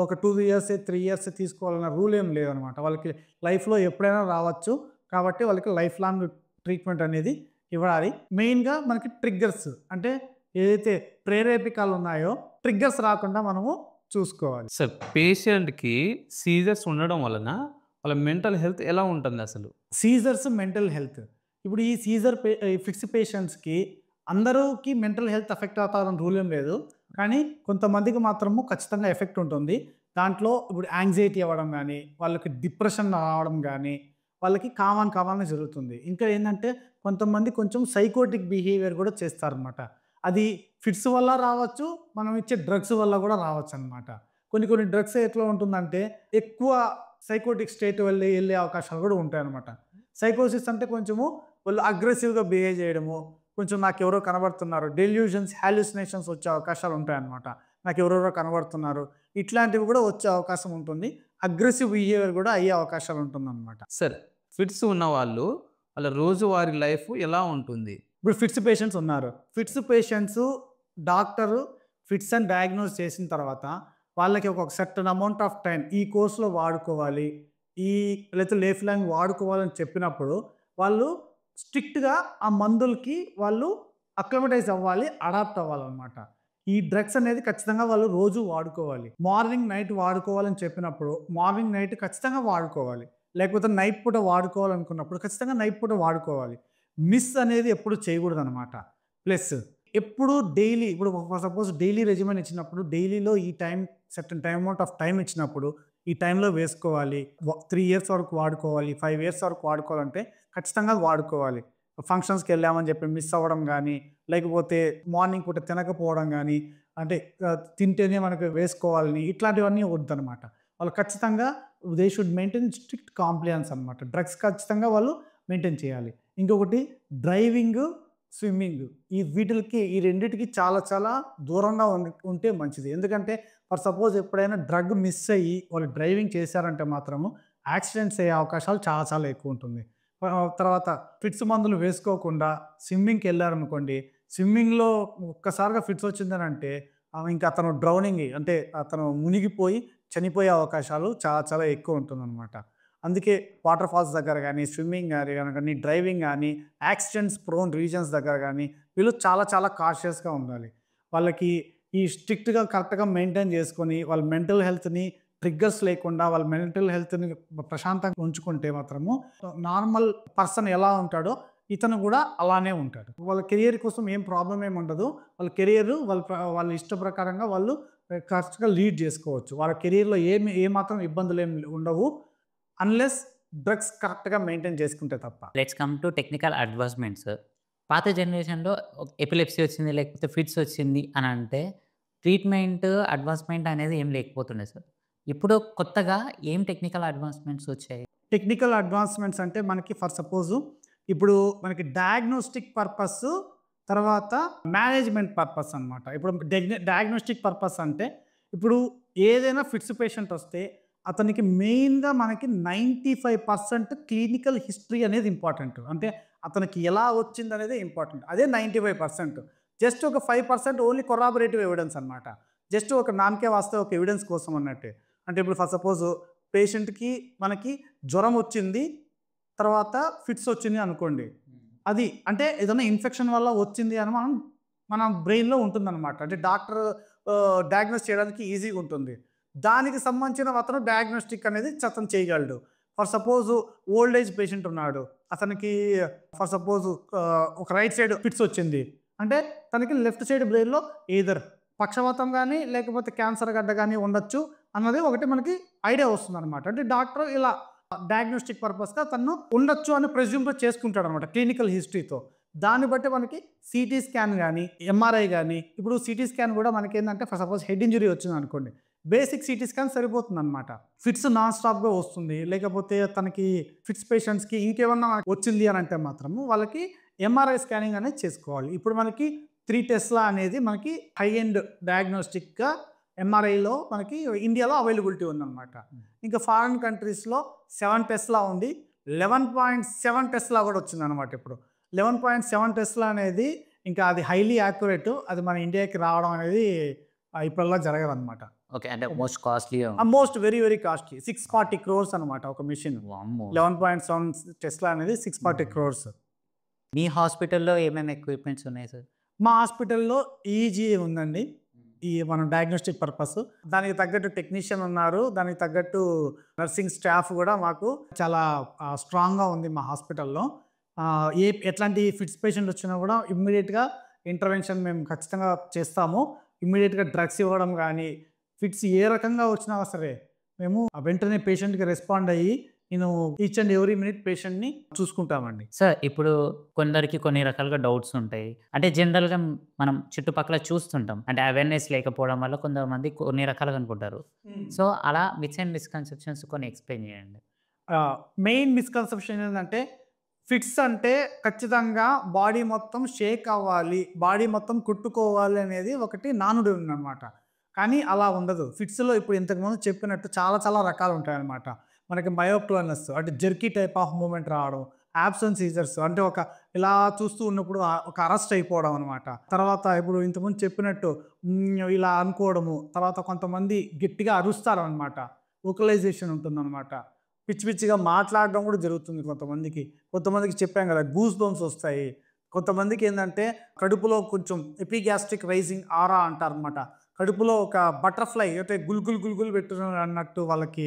ఒక 2 ఇయర్స్, 3 ఇయర్స్ తీసుకోవాలన్న రూల్ ఏం లేదనమాట. వాళ్ళకి లైఫ్‌లో ఎప్పుడైనా రావచ్చు. కాబట్టి వాళ్ళకి లైఫ్ లాంగ్ ట్రీట్మెంట్ అనేది ఇవ్వాలి. మెయిన్‌గా మనకి ట్రిగ్గర్స్ అంటే ఏదైతే ప్రేరేపికాలు ఉన్నాయో ట్రిగ్గర్స్ రాకుండా మనము చూసుకోవాలి. సార్ పేషెంట్‌కి సీజర్స్ ఉండడం వలన వాళ్ళ మెంటల్ హెల్త్ ఎలా ఉంటుందసలు? Scissors, mental health. ఇప్పుడు ఈ ఫిట్స్ పేషెంట్స్‌కి అందరికి మెంటల్ హెల్త్ ఎఫెక్ట్ అవుతారని రూల్ ఏం లేదు. కానీ కొంతమందికి మాత్రము ఖచ్చితంగా ఎఫెక్ట్ ఉంటుంది. దాంట్లో ఇప్పుడు యాంగ్జైటీ అవ్వడం గానీ, వాళ్ళకి డిప్రెషన్ రావడం గానీ, వాళ్ళకి కామన్‌గా జరుగుతుంది. ఇంకా ఏందంటే కొంతమంది కొంచెం సైకోటిక్ బిహేవియర్ కూడా చేస్తారనమాట. అది ఫిట్స్ వల్ల రావచ్చు, మనం ఇచ్చే డ్రగ్స్ వల్ల కూడా రావచ్చనమాట. కొన్ని డ్రగ్స్ ఎట్లా ఉంటుందంటే ఎక్కువ సైకోటిక్ స్టేట్ వెళ్ళే అవకాశాలు కూడా ఉంటాయన్నమాట. సైకోసిస్ అంటే కొంచెము వాళ్ళు అగ్రెసివ్‌గా బిహేవ్ చేయడము, కొంచెం నాకెవరో కనబడుతున్నారు, డెల్యూషన్స్, హాలుసినేషన్స్ వచ్చే అవకాశాలు ఉంటాయన్నమాట. నాకెవరెవరో కనబడుతున్నారు, ఇట్లాంటివి కూడా వచ్చే అవకాశం ఉంటుంది. అగ్రెసివ్ బిహేవియర్ కూడా అయ్యే అవకాశాలు ఉంటుందన్నమాట. సార్ ఫిట్స్ ఉన్నవాళ్ళు వాళ్ళ రోజువారీ లైఫ్ ఎలా ఉంటుంది? ఇప్పుడు ఫిట్స్ పేషెంట్స్ ఉన్నారు. ఫిట్స్ పేషెంట్స్ డాక్టరు ఫిట్స్ అని డయాగ్నోస్ చేసిన తర్వాత వాళ్ళకి ఒక సర్టెన్ అమౌంట్ ఆఫ్ టైం ఈ కోర్స్‌లో వాడుకోవాలి. లేకపోతే లైఫ్ లాంగ్ వాడుకోవాలని చెప్పినప్పుడు వాళ్ళు స్ట్రిక్ట్‌గా ఆ మందులకి వాళ్ళు అక్లమటైజ్ అవ్వాలి. అడాప్ట్ అవ్వాలనమాట. ఈ డ్రగ్స్ అనేది ఖచ్చితంగా వాళ్ళు రోజు వాడుకోవాలి. మార్నింగ్, నైట్ వాడుకోవాలని చెప్పినప్పుడు మార్నింగ్, నైట్ ఖచ్చితంగా వాడుకోవాలి. లేకపోతే నైట్ పూట వాడుకోవాలనుకున్నప్పుడు ఖచ్చితంగా నైట్ పూట వాడుకోవాలి. మిస్ అనేది ఎప్పుడు చేయకూడదనమాట. ప్లస్ ఎప్పుడు డైలీ ఇప్పుడు సపోజ్ డైలీ రెజిమెన్ ఇచ్చినప్పుడు డైలీలో ఈ time certain time amount of time ఇచ్చినప్పుడు ఈ టైంలో వేసుకోవాలి, 3 ఇయర్స్ వరకు వాడుకోవాలి, 5 ఇయర్స్ వరకు వాడుకోవాలంటే ఖచ్చితంగా వాడుకోవాలి. ఫంక్షన్స్‌కి వెళ్ళామని చెప్పి మిస్ అవ్వడం గానీ, లేకపోతే మార్నింగ్ పూట తినకపోవడం గానీ, అంటే తింటేనే మనకు వేసుకోవాలని ఇట్లాంటివన్నీ వద్దనమాట. వాళ్ళు ఖచ్చితంగా they should maintain strict compliance అనమాట. డ్రగ్స్ ఖచ్చితంగా వాళ్ళు మెయింటైన్ చేయాలి. ఇంకొకటి డ్రైవింగు, స్విమ్మింగు వీటిలకి ఈ రెండిటికి చాలా చాలా దూరంగా ఉంటే మంచిది. ఎందుకంటే ఫర్ సపోజ్ ఎప్పుడైనా డ్రగ్ మిస్ అయ్యి వాళ్ళు డ్రైవింగ్ చేశారంటే మాత్రము యాక్సిడెంట్స్ అయ్యే అవకాశాలు చాలా చాలా ఎక్కువ ఉంటుంది. తర్వాత ఫిట్స్ మందులు వేసుకోకుండా స్విమ్మింగ్‌కి వెళ్ళారనుకోండి, స్విమ్మింగ్‌లో ఒక్కసారిగా ఫిట్స్ వచ్చిందనంటే ఇంకా అతను డ్రౌనింగ్ అంటే అతను మునిగిపోయి చనిపోయే అవకాశాలు చాలా చాలా ఎక్కువ ఉంటుందన్నమాట. అందుకే వాటర్ ఫాల్స్ దగ్గర గానీ, స్విమ్మింగ్ గానీ, డ్రైవింగ్ గానీ, యాక్సిడెంట్స్ ప్రోన్ రీజన్స్ దగ్గర గానీ వీళ్ళు చాలా చాలా కాషియస్‌గా ఉండాలి. వాళ్ళకి ఈ స్ట్రిక్ట్‌గా కరెక్ట్‌గా మెయింటైన్ చేసుకొని వాళ్ళ మెంటల్ హెల్త్‌ని ట్రిగ్గర్స్ లేకుండా వాళ్ళ మెంటల్ హెల్త్‌ని ప్రశాంతంగా ఉంచుకుంటే మాత్రము నార్మల్ పర్సన్ ఎలా ఉంటాడో ఇతను కూడా అలానే ఉంటాడు. వాళ్ళ కెరియర్ కోసం ఏం ప్రాబ్లమ్ ఏమి ఉండదు. వాళ్ళ కెరియర్ వాళ్ళ ఇష్ట ప్రకారంగా వాళ్ళు కరెక్ట్‌గా లీడ్ చేసుకోవచ్చు. వాళ్ళ కెరియర్‌లో ఏమాత్రం ఇబ్బందులేమి ఉండవు. అన్‌లెస్ డ్రగ్స్ కరెక్ట్‌గా మెయింటైన్ చేసుకుంటే తప్ప. Let's come to technical advancements. పాత జనరేషన్‌లో ఎపిలెప్సీ వచ్చింది, లేకపోతే ఫిట్స్ వచ్చింది అని అంటే ట్రీట్మెంట్, అడ్వాన్స్‌మెంట్ అనేది ఏం లేకపోతుండే సార్. ఇప్పుడు కొత్తగా ఏం టెక్నికల్ అడ్వాన్స్‌మెంట్స్ వచ్చాయి? టెక్నికల్ అడ్వాన్స్‌మెంట్స్ అంటే మనకి ఫర్ సపోజు ఇప్పుడు మనకి డయాగ్నోస్టిక్ పర్పస్, తర్వాత మేనేజ్‌మెంట్ పర్పస్ అనమాట. ఇప్పుడు డయాగ్నోస్టిక్ పర్పస్ అంటే ఇప్పుడు ఏదైనా ఫిట్స్ పేషెంట్ వస్తే అతనికి మెయిన్‌గా మనకి 95% క్లినికల్ హిస్టరీ అనేది ఇంపార్టెంట్. అంటే అతనికి ఎలా వచ్చిందనేదే ఇంపార్టెంట్. అదే 95%. జస్ట్ ఒక 5% ఓన్లీ కొరాబరేటివ్ ఎవిడెన్స్ అనమాట. జస్ట్ ఒక నామకే వాస్తే ఒక ఎవిడెన్స్ కోసం అన్నట్టే. అంటే ఇప్పుడు ఫర్ సపోజ్ పేషెంట్‌కి మనకి జ్వరం వచ్చింది, తర్వాత ఫిట్స్ వచ్చింది అనుకోండి. అది అంటే ఏదైనా ఇన్ఫెక్షన్ వల్ల వచ్చింది అని మన బ్రెయిన్‌లో ఉంటుందన్నమాట. అంటే డాక్టర్ డయాగ్నోస్ చేయడానికి ఈజీగా ఉంటుంది. దానికి సంబంధించిన అతను డయాగ్నోస్టిక్ అనేది అతను చేయగలడు. For suppose old age patient ఉన్నాడు. అతనికి ఫర్ సపోజ్ ఒక రైట్ సైడ్ ఫిట్స్ వచ్చింది. అంటే తనకి లెఫ్ట్ సైడ్ బ్రెయిన్‌లో ఎయిదర్ పక్షవాతం గానీ, లేకపోతే క్యాన్సర్ గడ్డ గానీ ఉండొచ్చు అన్నది ఒకటి మనకి ఐడియా వస్తుందన్నమాట. అంటే డాక్టర్ ఇలా డయాగ్నోస్టిక్ పర్పస్‌గా తను ఉండొచ్చు అని ప్రెజ్యూమ్ చేసుకుంటాడనమాట క్లినికల్ హిస్టరీతో. దాన్ని బట్టి మనకి సీటీ స్కాన్ గానీ, ఎంఆర్ఐ గానీ, ఇప్పుడు సీటీ స్కాన్ కూడా మనకేందంటే ఫర్ సపోజ్ హెడ్ ఇంజ్యూరీ వచ్చిందనుకోండి, బేసిక్ సీటీ స్కాన్ సరిపోతుందనమాట. ఫిట్స్ నాన్ స్టాప్‌గా వస్తుంది. లేకపోతే తనకి ఫిట్స్ పేషెంట్స్‌కి ఇంకేమన్నా వచ్చింది అని అంటే మాత్రము వాళ్ళకి ఎంఆర్ఐ స్కానింగ్ అనేది చేసుకోవాలి. ఇప్పుడు మనకి 3 టెస్లా అనేది మనకి హై ఎండ్ డయాగ్నోస్టిక్‌గా ఎంఆర్ఐలో మనకి ఇండియాలో అవైలబిలిటీ ఉందన్నమాట. ఇంకా ఫారిన్ కంట్రీస్‌లో 7 టెస్లా ఉంది. 11.7 టెస్లా కూడా వచ్చిందనమాట ఇప్పుడు. 11.7 టెస్లా అనేది ఇంకా అది హైలీ యాక్యురేట్. అది మన ఇండియాకి రావడం అనేది ఇప్పటిలా జరగదనమాట. ఓకే. అంటే most costly. Most very very costly 640 crores అనమాట ఒక మెషిన్. వామ్మో! 11.7 టెస్లా అనేది 640 క్రోర్స్. మీ హాస్పిటల్‌లో ఏమేమి ఎక్విప్‌మెంట్స్ ఉన్నాయి సార్? మా హాస్పిటల్‌లో ఈజీఏ ఉందండి. మనం డయాగ్నోస్టిక్ పర్పస్. దానికి తగ్గట్టు టెక్నీషియన్ ఉన్నారు. దానికి తగ్గట్టు నర్సింగ్ స్టాఫ్ కూడా మాకు చాలా స్ట్రాంగ్‌గా ఉంది మా హాస్పిటల్‌లో. ఎట్లాంటి ఫిట్స్ పేషెంట్ వచ్చినా కూడా ఇమ్మీడియేట్‌గా ఇంటర్వెన్షన్ మేము ఖచ్చితంగా చేస్తాము. ఇమ్మీడియేట్‌గా డ్రగ్స్ ఇవ్వడం గానీ, ఫిట్స్ ఏ రకంగా వచ్చినా సరే మేము వెంటనే పేషెంట్‌కి రెస్పాండ్ అయ్యి నేను ఈచ్ అండ్ ఎవ్రీ మినిట్ పేషెంట్‌ని చూసుకుంటామండి. సార్ ఇప్పుడు కొందరికి కొన్ని రకాలుగా డౌట్స్ ఉంటాయి. అంటే జనరల్‌గా మనం చుట్టుపక్కల చూస్తుంటాం. అంటే అవేర్‌నెస్ లేకపోవడం వల్ల కొంతమంది కొన్ని రకాలుగా అనుకుంటారు. సో, అలా మిత్స్ అండ్ మిస్‌కన్సెప్షన్స్ కొన్ని ఎక్స్‌ప్లెయిన్ చేయండి. మెయిన్ మిస్‌కన్సెప్షన్ ఏంటంటే ఫిట్స్ అంటే ఖచ్చితంగా బాడీ మొత్తం షేక్ అవ్వాలి, బాడీ మొత్తం కొట్టుకోవాలి అనేది ఒకటి నానుడి ఉందన్నమాట. కానీ అలా ఉండదు. ఫిట్స్‌లో ఇప్పుడు ఇంతకుముందు చెప్పినట్టు చాలా చాలా రకాలు ఉంటాయన్నమాట. మనకి మయోక్లోనస్ అంటే జెర్కీ టైప్ ఆఫ్ మూవ్‌మెంట్ రావడం, యాబ్సెన్స్ సీజర్స్ అంటే ఇలా చూస్తూ ఉన్నప్పుడు ఒక అరెస్ట్ అయిపోవడం అనమాట. తర్వాత ఇప్పుడు ఇంతకుముందు చెప్పినట్టు ఇలా అనుకోవడము, తర్వాత కొంతమంది గట్టిగా అరుస్తారనమాట. వోకలైజేషన్ ఉంటుందనమాట. పిచ్చి పిచ్చిగా మాట్లాడడం కూడా జరుగుతుంది కొంతమందికి. కొంతమందికి చెప్పాం కదా గూస్ బంప్స్ వస్తాయి. కొంతమందికి ఏందంటే కడుపులో కొంచెం ఎపిగ్యాస్ట్రిక్ రైజింగ్ ఆరా అంటారనమాట. కడుపులో ఒక బటర్‌ఫ్లై అంటే గుల్‌గుల్ గుల్‌గుల్ పెట్టున్నారు అన్నట్టు వాళ్ళకి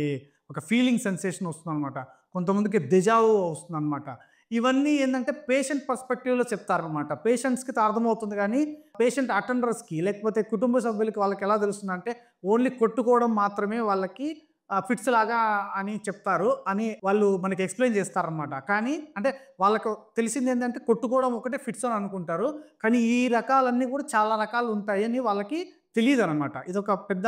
ఒక ఫీలింగ్ సెన్సేషన్ వస్తుందనమాట. కొంతమందికి డెజావు వస్తుందనమాట. ఇవన్నీ ఏందంటే పేషెంట్ పర్స్పెక్టివ్‌లో చెప్తారనమాట. పేషెంట్స్‌కి అర్థమవుతుంది కానీ పేషెంట్ అటెండర్స్‌కి లేకపోతే కుటుంబ సభ్యులకి వాళ్ళకి ఎలా తెలుస్తుందంటే ఓన్లీ కొట్టుకోవడం మాత్రమే వాళ్ళకి ఫిట్స్ లాగా అని చెప్తారు అని వాళ్ళు మనకి ఎక్స్‌ప్లెయిన్ చేస్తారనమాట. కానీ అంటే వాళ్ళకు తెలిసింది ఏందంటే కొట్టుకోవడం ఒకటే ఫిట్స్ అని అనుకుంటారు. కానీ ఈ రకాలన్నీ కూడా చాలా రకాలు ఉంటాయని వాళ్ళకి తెలీదనమాట. ఇదొక పెద్ద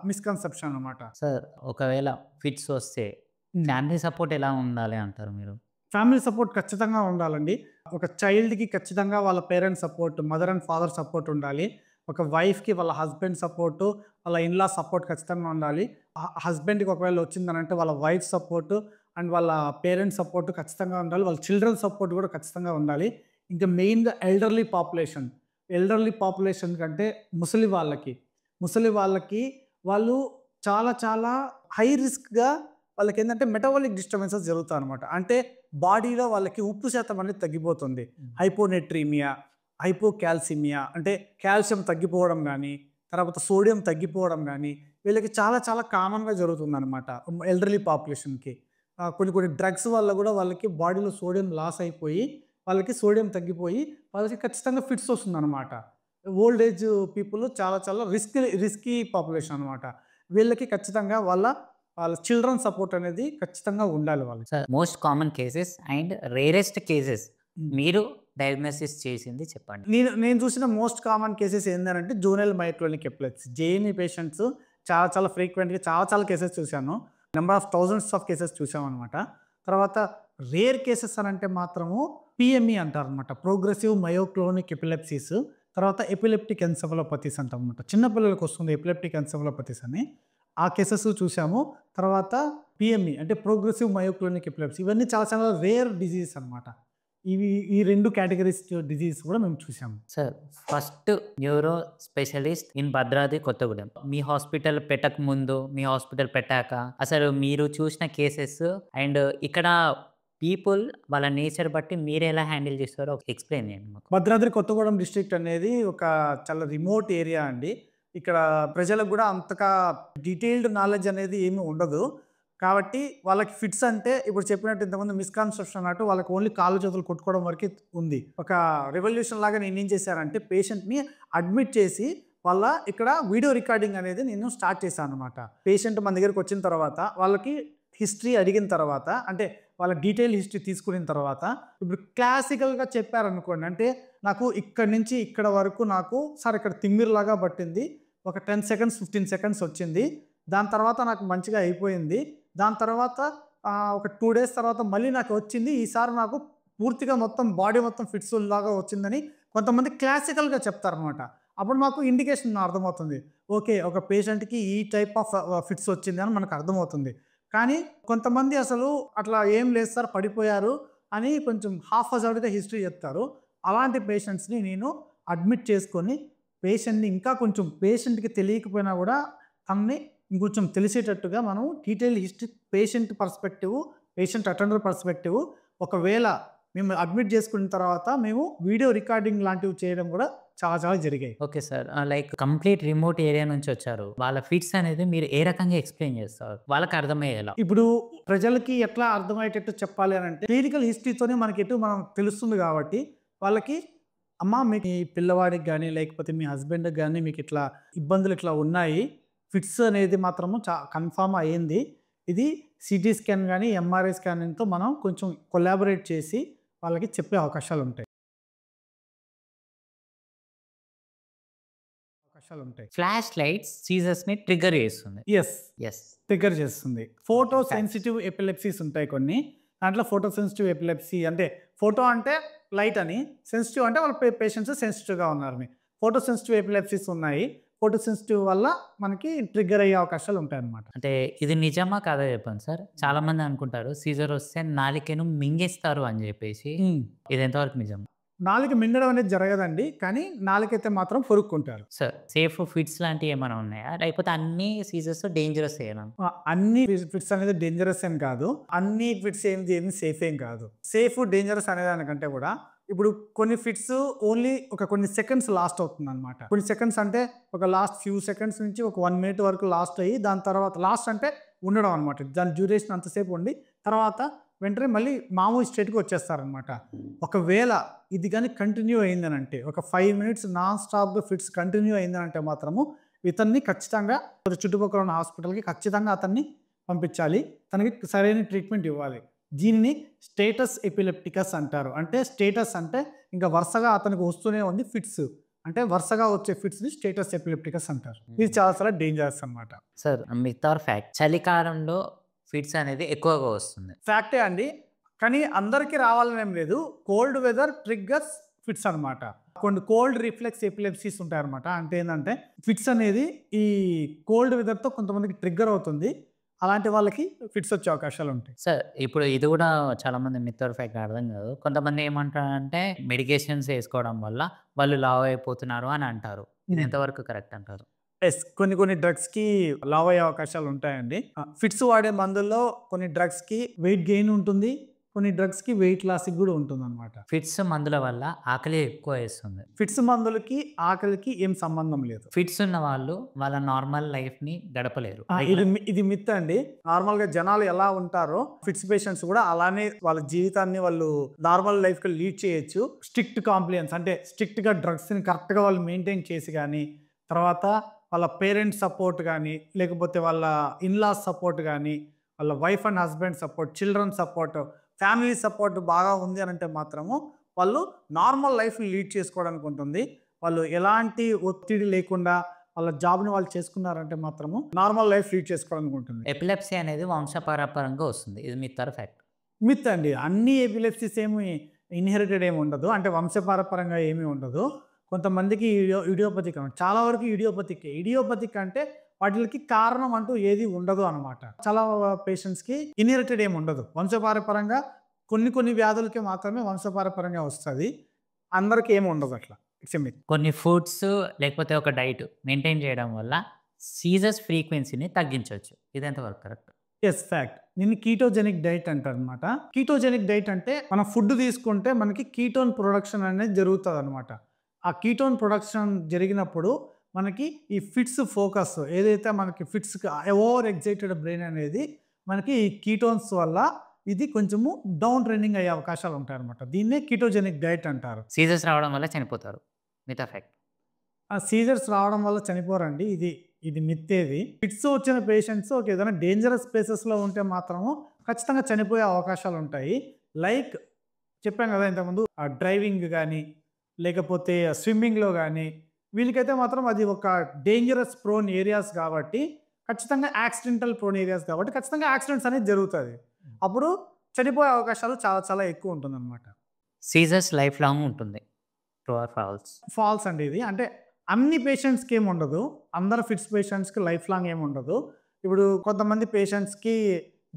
మిస్‌కన్సెప్షన్ అనమాట. సార్ ఒకవేళ ఫిట్స్ వస్తే ఫ్యామిలీ సపోర్ట్ ఎలా ఉండాలి అంటారు మీరు? ఫ్యామిలీ సపోర్ట్ ఖచ్చితంగా ఉండాలండి. ఒక చైల్డ్‌కి ఖచ్చితంగా వాళ్ళ parents support, mother and father support ఉండాలి. ఒక వైఫ్‌కి వాళ్ళ హస్బెండ్ సపోర్టు, వాళ్ళ ఇన్‌లా సపోర్ట్ ఖచ్చితంగా ఉండాలి. హస్బెండ్‌కి ఒకవేళ వచ్చిందనంటే వాళ్ళ వైఫ్ సపోర్టు అండ్ వాళ్ళ పేరెంట్స్ సపోర్ట్ ఖచ్చితంగా ఉండాలి. వాళ్ళ చిల్డ్రన్ సపోర్ట్ కూడా ఖచ్చితంగా ఉండాలి. ఇంకా మెయిన్‌గా ఎల్డర్లీ పాపులేషన్ కంటే ముసలి వాళ్ళకి వాళ్ళు చాలా చాలా హై రిస్క్‌గా వాళ్ళకేందంటే మెటబాలిక్ డిస్టర్బెన్సెస్ జరుగుతాయనమాట. అంటే బాడీలో వాళ్ళకి ఉప్పు శాతం అనేది తగ్గిపోతుంది. హైపోనెట్రీమియా, హైపోకాల్సిమియా అంటే కాల్షియం తగ్గిపోవడం గానీ, తర్వాత సోడియం తగ్గిపోవడం గానీ, వీళ్ళకి చాలా చాలా కామన్‌గా జరుగుతుందనమాట ఎల్డర్లీ పాపులేషన్‌కి. కొన్ని డ్రగ్స్ వల్ల గూడా వాళ్ళకి బాడీలో సోడియం లాస్ అయిపోయి, వాళ్ళకి సోడియం తగ్గిపోయి, వాళ్ళకి ఖచ్చితంగా ఫిట్స్ వస్తుందనమాట. ఓల్డ్ ఏజ్ పీపుల్ చాలా చాలా రిస్కీ పాపులేషన్ అనమాట. వీళ్ళకి ఖచ్చితంగా వాళ్ళ చిల్డ్రన్ సపోర్ట్ అనేది ఖచ్చితంగా ఉండాలి వాళ్ళకి. Sir most common cases and rarest cases మీరు డయాగ్నోసిస్ చేసింది చెప్పండి. నేను చూసిన మోస్ట్ కామన్ కేసెస్ ఏంటంటే జూనైల్ మైక్రోనిక్ ఎపిలెప్సీ జేఎన్ఈ పేషెంట్స్ చాలా చాలా ఫ్రీక్వెంట్గా చాలా కేసెస్ చూశాను. Number of thousands of cases చూసామన్నమాట. తర్వాత రేర్ కేసెస్ అని అంటే మాత్రము పిఎంఈ అంటారు అనమాట, ప్రోగ్రెసివ్ మయోక్లోనిక్ ఎపిలెప్సీస్. తర్వాత ఎపిలెప్టిక్ ఎన్సెఫలోపతీస్ అంటాం అనమాట. చిన్నపిల్లలకు వస్తుంది ఎపిలెప్టిక్ ఎన్సెఫలోపతీస్ అని. ఆ కేసెస్ చూసాము. తర్వాత పిఎంఈ అంటే ప్రోగ్రెసివ్ మయోక్లోనిక్ ఎపిలెప్సీ, ఇవన్నీ చాలా చాలా రేర్ డిజీజ్ అనమాట. ఈ 2 కేటగిరీస్ డిజీజ్ కూడా మేము చూసాము. Sir first neuro specialist in Bhadradri Kothagudem. Me hospital పెట్టక ముందు, మీ హాస్పిటల్ పెట్టాక అసలు మీరు చూసిన కేసెస్ అండ్ ఇక్కడ పీపుల్ వాళ్ళ నేచర్ బట్టి మీరు ఎలా హ్యాండిల్ చేస్తారో ఎక్స్ప్లెయిన్ చేయండి మాకు. భద్రాద్రి కొత్తగూడెం డిస్ట్రిక్ట్ అనేది ఒక చాలా రిమోట్ ఏరియా అండి. ఇక్కడ ప్రజలకు కూడా అంతగా డీటెయిల్డ్ నాలెడ్జ్ అనేది ఏమీ ఉండదు. కాబట్టి వాళ్ళకి ఫిట్స్ అంటే ఇప్పుడు చెప్పినట్టు ఇంతకుముందు మిస్‌కన్సెప్షన్ అన్నట్టు వాళ్ళకి ఓన్లీ కాళ్ళు చేతులు కొట్టుకోవడం వరకే ఉంది. ఒక రెవల్యూషన్ లాగా నేనేం చేశానంటే పేషెంట్‌ని అడ్మిట్ చేసి వాళ్ళ ఇక్కడ వీడియో రికార్డింగ్ అనేది నేను స్టార్ట్ చేశాననమాట. పేషెంట్ మన దగ్గరికి వచ్చిన తర్వాత వాళ్ళకి హిస్టరీ అడిగిన తర్వాత అంటే వాళ్ళ డీటెయిల్ హిస్టరీ తీసుకున్న తర్వాత ఇప్పుడు క్లాసికల్‌గా చెప్పారనుకోండి, అంటే నాకు ఇక్కడి నుంచి ఇక్కడ వరకు నాకు సార్ ఇక్కడ తిమ్మిరిలాగా పట్టింది. ఒక 10 సెకండ్స్, 15 సెకండ్స్ వచ్చింది. దాని తర్వాత నాకు మంచిగా అయిపోయింది. దాని తర్వాత ఒక 2 డేస్ తర్వాత మళ్ళీ నాకు వచ్చింది. ఈసారి నాకు పూర్తిగా మొత్తం బాడీ మొత్తం ఫిట్స్ లాగా వచ్చిందని కొంతమంది క్లాసికల్‌గా చెప్తారనమాట. అప్పుడు మాకు ఇండికేషన్ అర్థమవుతుంది. ఓకే, ఒక పేషెంట్‌కి ఈ టైప్ ఆఫ్ ఫిట్స్ వచ్చింది అని మనకు అర్థమవుతుంది. కానీ కొంతమంది అసలు అట్లా ఏం లేదు సార్ పడిపోయారు అని కొంచెం హాఫ్ అజర్డ్‌గా హిస్టరీ చెప్తారు. అలాంటి పేషెంట్స్‌ని నేను అడ్మిట్ చేసుకొని పేషెంట్‌ని ఇంకా కొంచెం పేషెంట్‌కి తెలియకపోయినా కూడా తనని ఇంకొంచెం తెలిసేటట్టుగా మనం detail history patient perspective, patient attender perspective ఒకవేళ మేము అడ్మిట్ చేసుకున్న తర్వాత మేము వీడియో రికార్డింగ్ లాంటివి చేయడం కూడా చాలా చాలా జరిగాయి. Okay sir. Like complete remote area నుంచి వచ్చారు. వాళ్ళ ఫిట్స్ అనేది మీరు ఏ రకంగా ఎక్స్‌ప్లెయిన్ చేస్తారు? వాళ్ళకి అర్థమయ్యేలా? ఇప్పుడు ప్రజలకి ఎట్లా అర్థమయ్యేటట్టు చెప్పాలి అని అంటే క్లినికల్ హిస్టరీతోనే మనం తెలుస్తుంది కాబట్టి వాళ్ళకి అమ్మ మీకు ఈ పిల్లవాడికి గానీ లేకపోతే మీ హస్బెండ్‌కి గానీ మీకు ఇట్లా ఇబ్బందులు ఇట్లా ఉన్నాయి. ఫిట్స్ అనేది మాత్రము కన్ఫర్మ్ అయింది. ఇది సిటీ స్కాన్ గానీ, ఎంఆర్ఐ స్కానింగ్‌తో మనం కొంచెం కొలాబరేట్ చేసి వాళ్ళకి చెప్పే అవకాశాలుంటాయి. ఫ్లాష్ లైట్స్ సీజర్స్‌ని ట్రిగ్గర్ చేస్తుంది. యెస్. ట్రిగ్గర్ చేస్తుంది. Photo Facts. సెన్సిటివ్ ఎపిలెప్సీస్ ఉంటాయి కొన్ని. దాంట్లో ఫోటో సెన్సిటివ్ ఎపిలెప్సీ అంటే ఫోటో అంటే లైట్ అని, సెన్సిటివ్ అంటే వాళ్ళ పేషెంట్స్ సెన్సిటివ్‌గా ఉన్నారని. ఫోటో సెన్సిటివ్ ఎపిలెప్సీస్ ఉన్నాయి. ఫోటో సెన్సిటివ్ వల్ల మనకి ట్రిగ్గర్ అయ్యే అవకాశాలు ఉంటాయన్నమాట. అంటే ఇది నిజమా కాదా చెప్పండి సార్? చాలా మంది అనుకుంటారు సీజర్ వస్తే నాలికను మింగేస్తారు అని చెప్పేసి. ఇది ఎంతవరకు నిజం? నాలుక మింగడం అనేది జరగదండి. కానీ నాలుకైతే మాత్రం కొరుక్కుంటారు. సార్ సేఫ్ ఫిట్స్ లాంటివి ఏమైనా ఉన్నాయా? లేకపోతే అన్ని సీజర్స్ డేంజరస్సేనా? అన్ని ఫిట్స్ అనేది డేంజరస్ అని కాదు. అన్ని ఫిట్స్ ఏమి సేఫ్ ఏం కాదు. సేఫ్, డేంజరస్ అనేదానికంటే కూడా ఇప్పుడు కొన్ని ఫిట్స్ ఓన్లీ కొన్ని సెకండ్స్ లాస్ట్ అవుతుందన్నమాట. కొన్ని సెకండ్స్ అంటే ఒక లాస్ట్ ఫ్యూ సెకండ్స్ నుంచి ఒక 1 మినిట్ వరకు లాస్ట్ అయ్యి దాని తర్వాత లాస్ట్ అంటే ఉండడం అనమాట. దాని డ్యూరేషన్ అంతసేపు ఉండి తర్వాత వెంటనే మళ్ళీ మామూలు స్టేట్‌కి వచ్చేస్తారనమాట. ఒకవేళ ఇది కానీ కంటిన్యూ అయిందనంటే ఒక 5 మినిట్స్ నాన్ స్టాప్‌గా ఫిట్స్ కంటిన్యూ అయిందనంటే మాత్రము ఇతన్ని ఖచ్చితంగా చుట్టుపక్కల ఉన్న హాస్పిటల్‌కి ఖచ్చితంగా అతన్ని పంపించాలి, తనకి సరైన ట్రీట్మెంట్ ఇవ్వాలి. దీనిని స్టేటస్ ఎపిలెప్టికస్ అంటారు. అంటే స్టేటస్ అంటే ఇంకా వరుసగా అతనికి వస్తూనే ఉంది ఫిట్స్, అంటే వరుసగా వచ్చే ఫిట్స్ని స్టేటస్ ఎపిలెప్టికస్ అంటారు. ఇది చాలా డేంజరస్ అనమాట. సార్ మిత్ ఆర్ ఫ్యాక్ట్, చలికాలంలో ఫిట్స్ అనేది ఎక్కువగా వస్తుంది. ఫ్యాక్టే అండి, కానీ అందరికీ రావాలని ఏం లేదు. కోల్డ్ వెదర్ ట్రిగ్గర్స్ ఫిట్స్ అనమాట. కొన్ని కోల్డ్ రిఫ్లెక్స్ ఎపిలెప్సీస్ ఉంటాయన్నమాట. అంటే ఏంటంటే ఫిట్స్ అనేది ఈ కోల్డ్ వెదర్తో కొంతమందికి ట్రిగ్గర్ అవుతుంది. అలాంటి వాళ్ళకి ఫిట్స్ వచ్చే అవకాశాలు ఉంటాయి. సార్ ఇప్పుడు ఇది కూడా చాలా మంది మిత్ ఆర్ ఫ్యాక్ట్ అర్థం కాదు. కొంతమంది ఏమంటారంటే మెడికేషన్స్ వేసుకోవడం వల్ల వాళ్ళు లావ్ అయిపోతున్నారు అని అంటారు. ఇది ఎంతవరకు కరెక్ట్ అంటారు? ఎస్, కొన్ని డ్రగ్స్కి లావ్ అయ్యే అవకాశాలు ఉంటాయండి. ఫిట్స్ వాడే మందుల్లో కొన్ని డ్రగ్స్కి వెయిట్ గెయిన్ ఉంటుంది, కొన్ని డ్రగ్స్కి వెయిట్ లాస్ కూడా ఉంటుంది అనమాట. ఫిట్స్ మందుల వల్ల ఆకలి ఎక్కువ వేస్తుంది. ఫిట్స్ మందులకి ఆకలికి ఏం సంబంధం లేదు. ఫిట్స్ ఉన్న వాళ్ళు వాళ్ళ నార్మల్ లైఫ్ ని గడపలేరు. ఇది మిత్ అండి. నార్మల్ గా జనాలు ఎలా ఉంటారో ఫిట్స్ పేషెంట్స్ కూడా అలానే వాళ్ళ జీవితాన్ని వాళ్ళు నార్మల్ లైఫ్ కి లీడ్ చేయొచ్చు. స్ట్రిక్ట్ కాంప్లియన్స్ అంటే స్ట్రిక్ట్ గా డ్రగ్స్ ని కరెక్ట్ గా వాళ్ళు మెయింటైన్ చేసి కానీ, తర్వాత వాళ్ళ పేరెంట్స్ సపోర్ట్ కానీ, లేకపోతే వాళ్ళ ఇన్లాస్ సపోర్ట్ కానీ, వాళ్ళ wife and husband support, children support, family support బాగా ఉంది అని అంటే మాత్రము వాళ్ళు నార్మల్ లైఫ్ లీడ్ చేసుకోవడానికి ఉంటుంది. వాళ్ళు ఎలాంటి ఒత్తిడి లేకుండా వాళ్ళ జాబ్ని వాళ్ళు చేసుకున్నారంటే మాత్రము నార్మల్ లైఫ్ లీడ్ చేసుకోవడానికి ఉంటుంది. ఎపిలెప్సీ అనేది వంశపారంపరంగా వస్తుంది. ఇది మిత్ ఆర్ ఫ్యాక్ట్? మిత్ అండి. అన్ని ఎపిలెప్సీస్ ఏమి ఇన్హెరిటెడ్ ఏమి ఉండదు, అంటే వంశపారంపరంగా ఏమీ ఉండదు. కొంతమందికి ఇడియోపతిక్, చాలా వరకు ఇడియోపతిక్ అంటే వాటికి కారణం అంటూ ఏది ఉండదు అనమాట. చాలా పేషెంట్స్కి ఇన్హెరిటెడ్ ఏమి ఉండదు. వంశపారంపరంగా కొన్ని వ్యాధులకి మాత్రమే వంశపారంపరంగా వస్తుంది, అందరికీ ఏమి ఉండదు అట్లా. It's a myth. కొన్ని ఫుడ్స్ లేకపోతే ఒక డైట్ మెయింటైన్ చేయడం వల్ల సీజర్స్ ఫ్రీక్వెన్సీని తగ్గించవచ్చు. ఇది ఎంతవరకు కరెక్ట్? Yes, fact. దీన్ని కీటోజెనిక్ డైట్ అంటారు అనమాట. కీటోజెనిక్ డైట్ అంటే మనం ఫుడ్ తీసుకుంటే మనకి కీటోన్ ప్రొడక్షన్ అనేది జరుగుతుంది అనమాట. ఆ కీటోన్ ప్రొడక్షన్ జరిగినప్పుడు మనకి ఈ ఫిట్స్ ఫోకస్ ఏదైతే మనకి ఫిట్స్ ఓవర్ ఎగ్జైటెడ్ బ్రెయిన్ అనేది మనకి ఈ కీటోన్స్ వల్ల ఇది కొంచెము డౌన్ ట్రెండింగ్ అయ్యే అవకాశాలు ఉంటాయి అనమాట. దీన్నే కీటోజెనిక్ డైట్ అంటారు. సీజర్స్ రావడం వల్ల చనిపోతారు. Myth or fact? ఆ సీజర్స్ రావడం వల్ల చనిపోరండి, ఇది మిత్తేది. ఫిట్స్ వచ్చిన పేషెంట్స్ ఏదైనా డేంజరస్ ప్లేసెస్లో ఉంటే మాత్రము ఖచ్చితంగా చనిపోయే అవకాశాలు ఉంటాయి. లైక్ చెప్పాం కదా ఇంతకుముందు, డ్రైవింగ్ కానీ లేకపోతే స్విమ్మింగ్లో కానీ, వీళ్ళకైతే మాత్రం అది ఒక డేంజరస్ ప్రోన్ ఏరియాస్ కాబట్టి, ఖచ్చితంగా యాక్సిడెంటల్ ప్రోన్ ఏరియాస్ కాబట్టి ఖచ్చితంగా యాక్సిడెంట్స్ అనేది జరుగుతుంది. అప్పుడు చనిపోయే అవకాశాలు చాలా ఎక్కువ ఉంటుంది అనమాట. సీజర్స్ లైఫ్ లాంగ్ ఉంటుంది. True or false? ఫాల్స్ అండి. ఇది అంటే అన్ని పేషెంట్స్కి ఏమి ఉండదు, అందరు ఫిట్స్ పేషెంట్స్కి లైఫ్ లాంగ్ ఏమి ఉండదు. ఇప్పుడు కొంతమంది పేషెంట్స్కి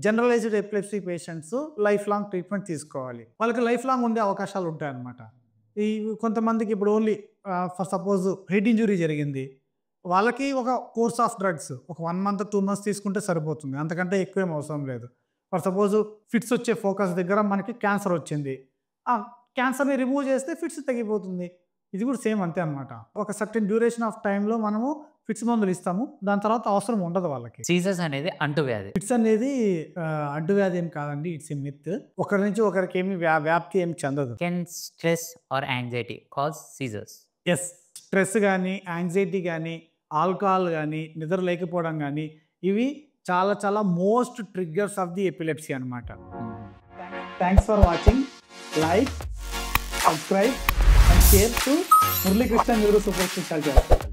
generalized epilepsy patients life long treatment తీసుకోవాలి, వాళ్ళకి లైఫ్ లాంగ్ ఉండే అవకాశాలు ఉంటాయి అన్నమాట. ఈ కొంతమందికి ఇప్పుడు only for suppose head injury జరిగింది, వాళ్ళకి ఒక కోర్స్ ఆఫ్ డ్రగ్స్ ఒక 1 month 2 months తీసుకుంటే సరిపోతుంది, అంతకంటే ఎక్కువ ఏం అవసరం లేదు. ఫర్ సపోజ్ ఫిట్స్ వచ్చే ఫోకస్ దగ్గర మనకి క్యాన్సర్ వచ్చింది, ఆ క్యాన్సర్ని రిమూవ్ చేస్తే ఫిట్స్ తగ్గిపోతుంది. ఇది కూడా సేమ్ అంతే అనమాట. ఒక సర్టెన్ డ్యూరేషన్ ఆఫ్ టైంలో మనము ఫిట్స్ మందులు ఇస్తాము, దాని తర్వాత అవసరం ఉండదు వాళ్ళకి. సీజర్స్ అనేది అంటువ్యాధి. ఫిట్స్ అనేది అంటువ్యాధి ఏం కాదండి, ఇట్స్ ఎ మిత్. ఒకరి నుంచి ఒకరికి ఏమి వ్యాప్తి ఏమి చెందదు. Can stress or anxiety cause seizures? Yes, stress కానీ యాంగ్జైటీ కానీ ఆల్కహాల్ కానీ నిద్ర లేకపోవడం కానీ ఇవి చాలా most triggers of the epilepsy అనమాట. Thanks for watching. Like, subscribe and share to Muralikrishna neuro super speciality hospital.